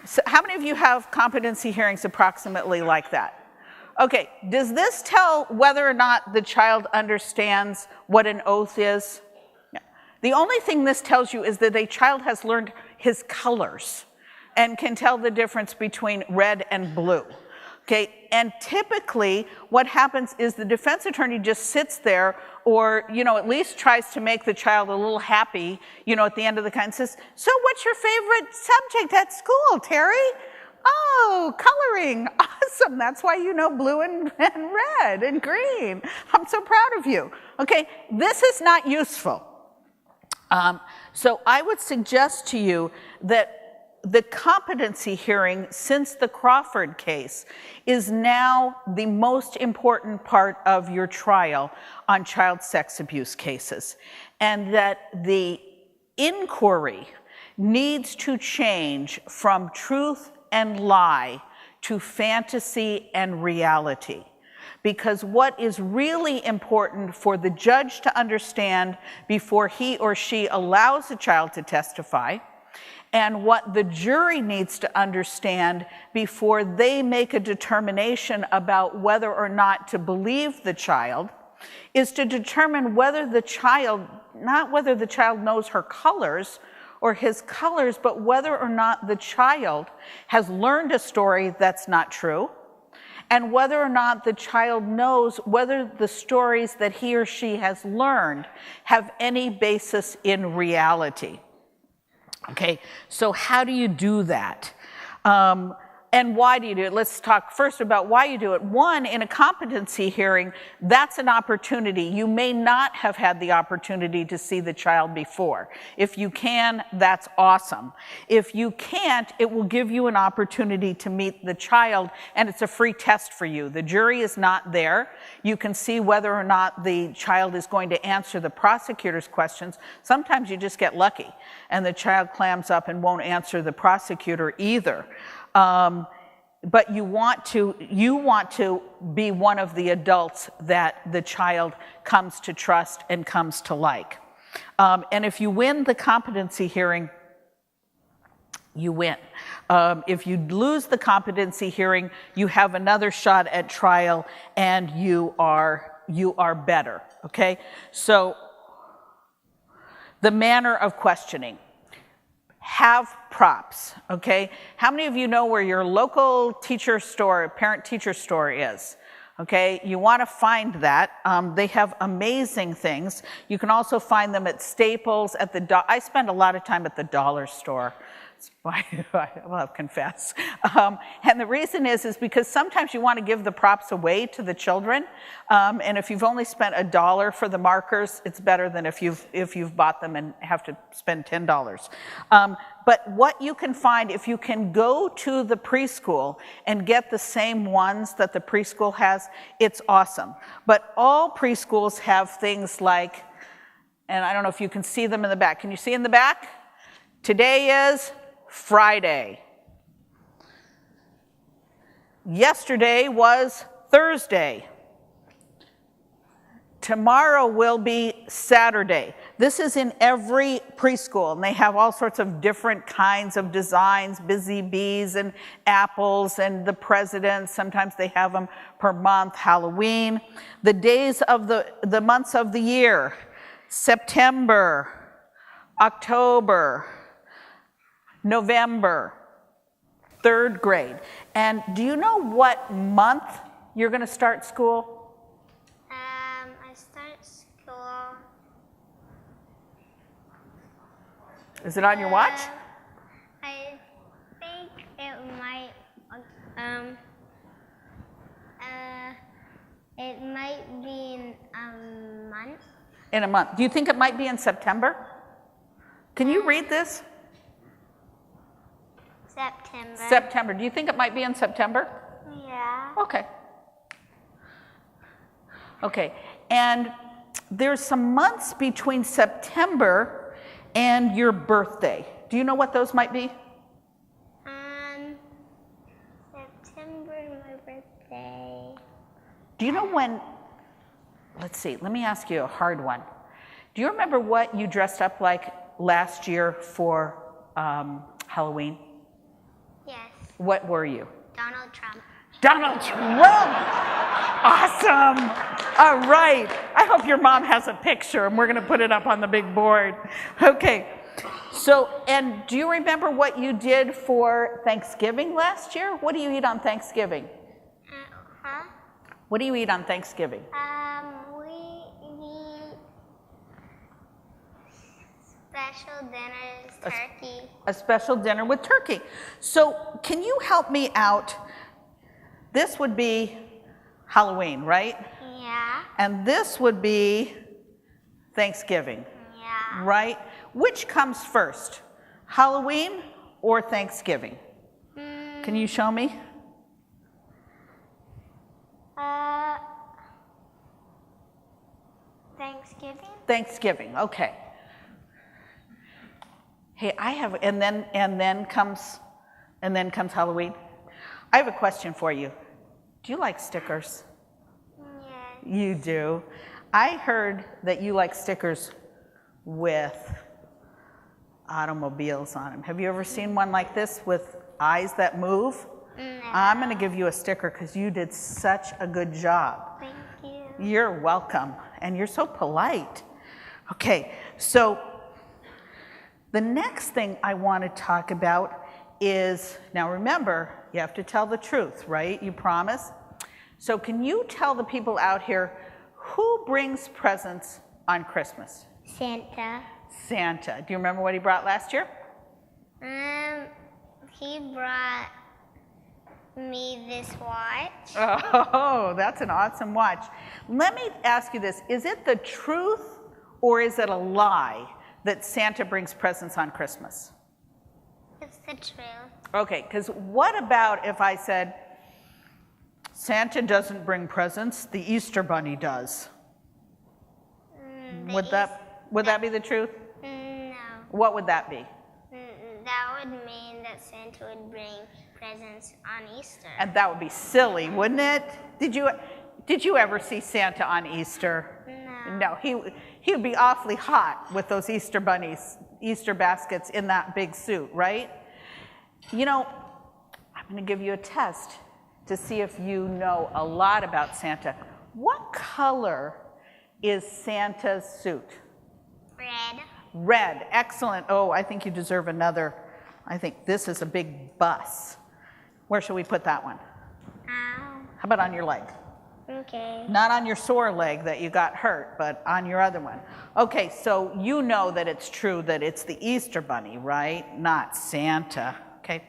So how many of you have competency hearings approximately like that? Okay, does this tell whether or not the child understands what an oath is? No. The only thing this tells you is that a child has learned his colors and can tell the difference between red and blue. Okay, and typically what happens is the defense attorney just sits there or, at least tries to make the child a little happy, at the end of the and says, so what's your favorite subject at school, Terry? Oh, coloring, awesome. That's why you know blue and red and green. I'm so proud of you. Okay, this is not useful. So I would suggest to you that the competency hearing since the Crawford case is now the most important part of your trial on child sex abuse cases, and that the inquiry needs to change from truth and lie to fantasy and reality. Because what is really important for the judge to understand before he or she allows the child to testify, and what the jury needs to understand before they make a determination about whether or not to believe the child, is to determine whether the child, not whether the child knows her colors or his colors, but whether or not the child has learned a story that's not true, and whether or not the child knows whether the stories that he or she has learned have any basis in reality. Okay, so how do you do that? And why do you do it? Let's talk first about why you do it. One, in a competency hearing, that's an opportunity. You may not have had the opportunity to see the child before. If you can, that's awesome. If you can't, it will give you an opportunity to meet the child, and it's a free test for you. The jury is not there. You can see whether or not the child is going to answer the prosecutor's questions. Sometimes you just get lucky, and the child clams up and won't answer the prosecutor either. But you want to be one of the adults that the child comes to trust and comes to like. And if you win the competency hearing, you win. If you lose the competency hearing, you have another shot at trial, and you are better. Okay? So the manner of questioning. Have props, okay? How many of you know where your local teacher store, parent-teacher store is? Okay, you want to find that. They have amazing things. You can also find them at Staples, I spend a lot of time at the dollar store. I'll confess. And the reason is because sometimes you want to give the props away to the children, and if you've only spent $1 for the markers, it's better than if you've bought them and have to spend $10. But what you can find, if you can go to the preschool and get the same ones that the preschool has, it's awesome. But all preschools have things like, and I don't know if you can see them in the back. Can you see in the back? Today is Friday. Yesterday was Thursday. Tomorrow will be Saturday. This is in every preschool, and they have all sorts of different kinds of designs, busy bees and apples and the presidents. Sometimes they have them per month, Halloween. The days of the months of the year, September, October, November, 3rd grade. And do you know what month you're going to start school? I start school. Is it on your watch? I think it might be in a month. In a month. Do you think it might be in September? Can you read this? September. September. Do you think it might be in September? Yeah. Okay. Okay. And there's some months between September and your birthday. Do you know what those might be? September, my birthday. Do you know when, let's see, let me ask you a hard one. Do you remember what you dressed up like last year for Halloween? Yes. What were you? Donald Trump. Donald Trump! Awesome! All right. I hope your mom has a picture and we're going to put it up on the big board. Okay. So, and do you remember what you did for Thanksgiving last year? What do you eat on Thanksgiving? Huh? What do you eat on Thanksgiving? We eat special dinners, turkey. A special dinner with turkey. So, can you help me out? This would be Halloween, right? Yeah. And this would be Thanksgiving, Yeah. right? Which comes first, Halloween or Thanksgiving? Can you show me? Thanksgiving. Thanksgiving, okay. Hey, I have, and then comes Halloween. I have a question for you. Do you like stickers? Yes. You do. I heard that you like stickers with automobiles on them. Have you ever seen one like this with eyes that move? No. I'm going to give you a sticker because you did such a good job. Thank you. You're welcome, and you're so polite. Okay, so the next thing I want to talk about is, now remember, you have to tell the truth, right? You promise? So can you tell the people out here who brings presents on Christmas? Santa. Santa. Do you remember what he brought last year? He brought me this watch. Oh, that's an awesome watch. Let me ask you this. Is it the truth or is it a lie that Santa brings presents on Christmas? It's the truth. Okay, because what about if I said, Santa doesn't bring presents, the Easter Bunny does? Would that be the truth? No. What would that be? That would mean that Santa would bring presents on Easter. And that would be silly, wouldn't it? Did you ever see Santa on Easter? No. No, he would be awfully hot with those Easter bunnies, Easter baskets in that big suit, right? You know, I'm going to give you a test to see if you know a lot about Santa. What color is Santa's suit? Red. Red, excellent. Oh, I think you deserve another. I think this is a big bus. Where should we put that one? Ow. How about on your leg? Okay. Not on your sore leg that you got hurt, but on your other one. Okay, so you know that it's true that it's the Easter Bunny, right? Not Santa, okay?